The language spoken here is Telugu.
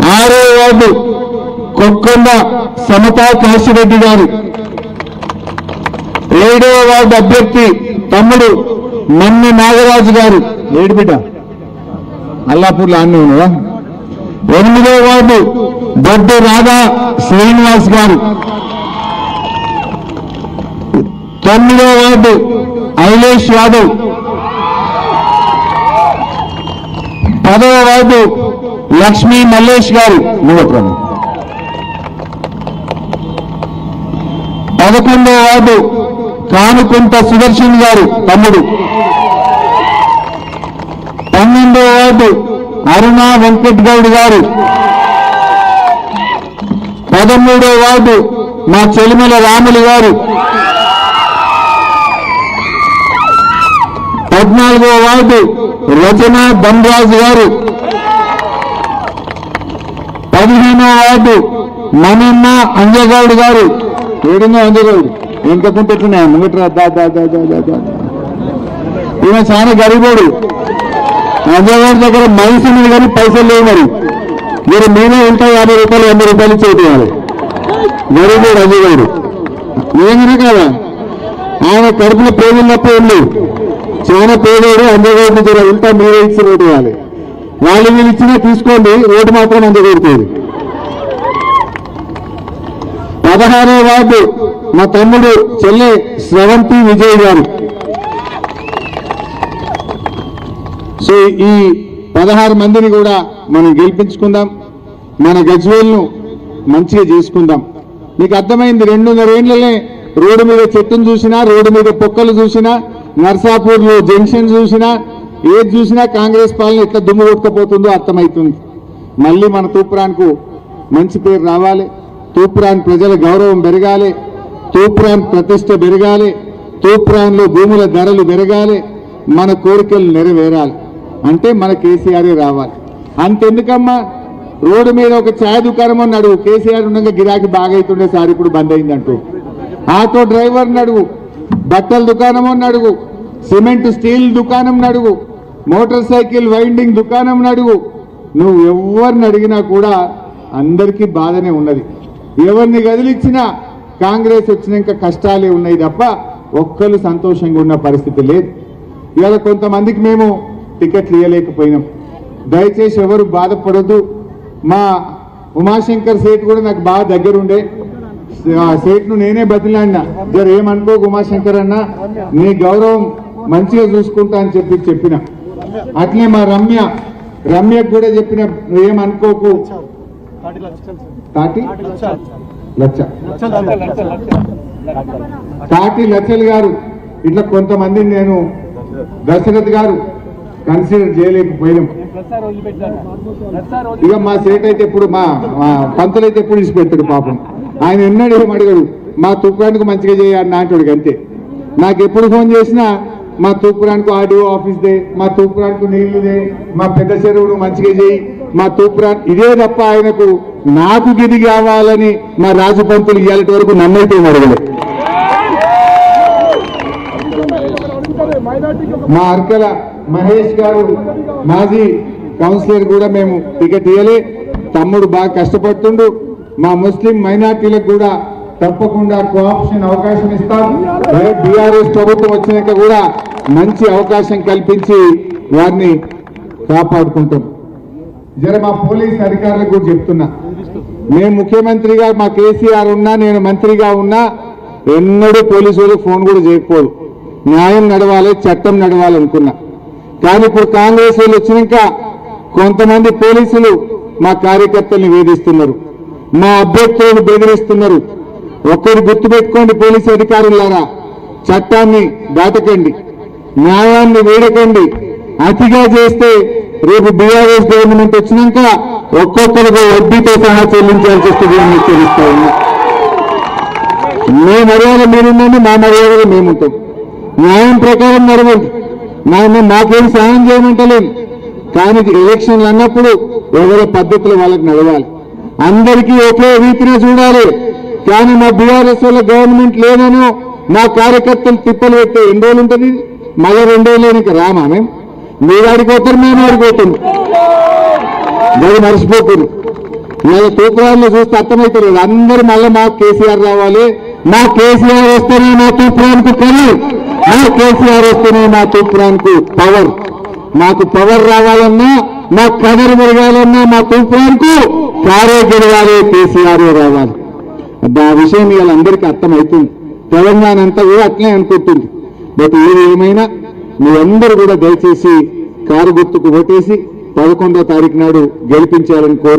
6వ వార్డు కొక్కొండ సమతా కాశిరెడ్డి గారు, 7వ వార్డు అభ్యర్థి తమ్ముడు మన్ని నాగరాజు గారు, ఏడు బిడ్డ అల్లాపూర్లో అన్నీ ఉన్నదా. 8వ వార్డు దొడ్డు రాధా శ్రీనివాస్ గారు, 9వ వార్డు ఐలేష్ యాదవ్, 10వ వార్డు లక్ష్మీ మల్లేష్ గారు, 11వ వార్డు కానుకుంట సుదర్శన్ గారు తమ్ముడు, 12వ వార్డు అరుణ వెంకట్ గౌడ్ గారు, 13వ వార్డు మా చెలిమల రాములు గారు, 14వ వార్డు రచన ధనరాజు గారు, 15వ వార్డు మనమ్మ అంజగౌడ్ గారు, ఏడున్నో అంజగౌడ్ ఇంకకుంటున్నా ముంగట్రా ఈయన చాలా గరీబోడు. అంజగౌడ్ దగ్గర మనిషిని కానీ పైసలు లేవు. మరి మీరు మీరే ఉంటాయి 50 రూపాయలు 100 రూపాయలు చేయాలి. గరీబోడు అంజగౌడు ఏమైనా కదా ఆయన కడుపులో పేదన్నప్పుడు ఉంది. చాలా పేదోడు అంజగౌడ్ దగ్గర ఉంటా మీరే ఇచ్చి రోడ్డు ఇవ్వాలి. వాళ్ళు మీరు ఇచ్చినా తీసుకోండి, రోడ్డు మాత్రం అంజగౌడుతుంది. 16వ వార్డు మా తమ్ముడు చెల్లె శ్రవంతి విజయ్ గారు. సో ఈ 16 మందిని కూడా మనం గెలిపించుకుందాం, మన గజ్వేల్ను మంచిగా చేసుకుందాం. మీకు అర్థమైంది, 2.5 ఏళ్లనే రోడ్డు మీద చెట్టును చూసినా, రోడ్డు మీద పొక్కలు చూసినా, నర్సాపూర్లో జంక్షన్ చూసినా, ఏది చూసినా కాంగ్రెస్ పాలన ఎట్లా దుమ్ము కొట్టుకుపోతుందో అర్థమవుతుంది. మళ్ళీ మన తూప్రాన్కు మంచి పేరు రావాలి, తూప్రాన్ ప్రజల గౌరవం పెరగాలి, తూప్రాన్ ప్రతిష్ట పెరగాలి, తూప్రాన్లో భూముల ధరలు పెరగాలి, మన కోరికలు నెరవేరాలి అంటే మన కేసీఆరే రావాలి. అంతెందుకమ్మా, రోడ్డు మీద ఒక ఛాయ్ దుకాణం అని అడుగు, కేసీఆర్ ఉండగా గిరాకీ బాగా అవుతుండే సార్ ఇప్పుడు బంద్ అయిందంటూ. ఆటో డ్రైవర్ని అడుగు, బట్టల దుకాణం అని అడుగు, సిమెంట్ స్టీల్ దుకాణం అడుగు, మోటార్ సైకిల్ వైండింగ్ దుకాణం అడుగు. నువ్వు ఎవరిని అడిగినా కూడా అందరికీ బాధనే ఉన్నది. ఎవరిని కదిలిచ్చినా కాంగ్రెస్ వచ్చినాక కష్టాలే ఉన్నాయి తప్ప ఒక్కరు సంతోషంగా ఉన్న పరిస్థితి లేదు. ఇవాళ కొంతమందికి మేము టికెట్లు ఇవ్వలేకపోయినాం. దయచేసి ఎవరు బాధపడద్దు. మా ఉమాశంకర్ సేట్ కూడా నాకు బాగా దగ్గరుండే, సేట్ను నేనే బతిలాడినా, జర ఏమనుకో ఉమాశంకర్ అన్న, నీ గౌరవం మంచిగా చూసుకుంటా అని చెప్పిన. అట్లే మా రమ్యకు కూడా చెప్పిన, నువ్వేమనుకోకు. తాటి లచ్చల్ గారు ఇట్లా కొంతమందిని నేను దశరథ్ గారు కన్సిడర్ చేయలేకపోయినాం. ఇక మా సేట్ అయితే ఎప్పుడు, మా పంతులు అయితే ఎప్పుడు ఇచ్చిపెట్టాడు పాపం. ఆయన ఎన్నడూ ఏం అడిగాడు, మా తూప్రానికి మంచిగా చేయాలి నాటోడికి అంతే. నాకు ఎప్పుడు ఫోన్ చేసినా మా తూప్రానికి ఆర్డీఓ ఆఫీస్ దే, మా తూప్రానికి నీళ్లు దే, మా పెద్ద చెరువును మంచిగా చేయి, మా తూప్రాన్ ఇదే తప్ప ఆయనకు నాకు గిది కావాలని మా రాజు పంతులు ఇయ్యాలటి వరకు నన్నైతే అడగలే. మా అర్కల మహేష్ గారు మాజీ కౌన్సిలర్ కూడా మేము టికెట్ ఇవ్వలే. తమ్ముడు బాగా కష్టపడుతుండు. మా ముస్లిం మైనార్టీలకు కూడా తప్పకుండా కోఆప్షన్ అవకాశం ఇస్తాం. బీఆర్ఎస్ ప్రభుత్వం వచ్చినాక కూడా మంచి అవకాశం కల్పించి వారిని కాపాడుకుంటాం. జర మా పోలీస్ అధికారులకు కూడా చెప్తున్నా, మేము ముఖ్యమంత్రిగా మా కేసీఆర్ ఉన్నా, నేను మంత్రిగా ఉన్నా ఎన్నడూ పోలీసు వాళ్ళకి ఫోన్ కూడా చేయకపోదు. న్యాయం నడవాలి, చట్టం నడవాలనుకున్నా. కానీ ఇప్పుడు కాంగ్రెస్ వాళ్ళు వచ్చినాక కొంతమంది పోలీసులు మా కార్యకర్తల్ని వేధిస్తున్నారు, మా అభ్యర్థులను బెదిరిస్తున్నారు. ఒక్కరు గుర్తుపెట్టుకోండి పోలీసు అధికారులారా, చట్టాన్ని దాటకండి, న్యాయాన్ని వేడకండి. అతిగా చేస్తే రేపు బీఆర్ఎస్ గవర్నమెంట్ వచ్చినాక ఒక్కొక్కరికి వడ్డీతో సహా చెల్లించాల్సి వస్తుంది అని మీకు తెలుస్తా ఉన్నా. మీ మర్యాద మీరుండండి, మా మర్యాద మేముంటాం. న్యాయం ప్రకారం నడవండి. మాకేం సహాయం చేయమంటలేము, కానీ ఎలక్షన్లు అన్నప్పుడు ఎవరి పద్ధతులు వాళ్ళకి నడవాలి. అందరికీ ఒకే రీతిని చూడాలి. కానీ మా బీఆర్ఎస్ వాళ్ళ గవర్నమెంట్ లేదనో మా కార్యకర్తలు తిప్పలు పెట్టే ఎన్ని రోజులు ఉంటుంది? మళ్ళీ 2 రోజులు రామా మేము? మీరు ఆడిపోతారు, మేము ఆడిపోతాం. అది మర్చిపోతుంది. మళ్ళీ తూపురాల్లో చూస్తే అర్థమవుతుంది అందరూ మళ్ళీ మాకు కేసీఆర్ రావాలి, మా కేసీఆర్ వస్తేనే మా తూపురానికి పవర్, మా కేసీఆర్ వస్తేనే మా తూపురానికి పవర్. మాకు పవర్ రావాలన్నా, మా కదరు పెరగాలన్నా మా తూపురానికి కారే గెలవాలి, కేసీఆర్ రావాలి. ఆ విషయం ఇవాళ అందరికీ అర్థమవుతుంది. తెలంగాణ అంతా కూడా అట్లే అనుకుంటుంది. బట్ ఏది ఏమైనా మీ అందరూ కూడా దయచేసి కారు గుర్తుకు ఓటేసి 11వ తారీఖు నాడు గెలిపించాలని కోరుకుంటున్నాను.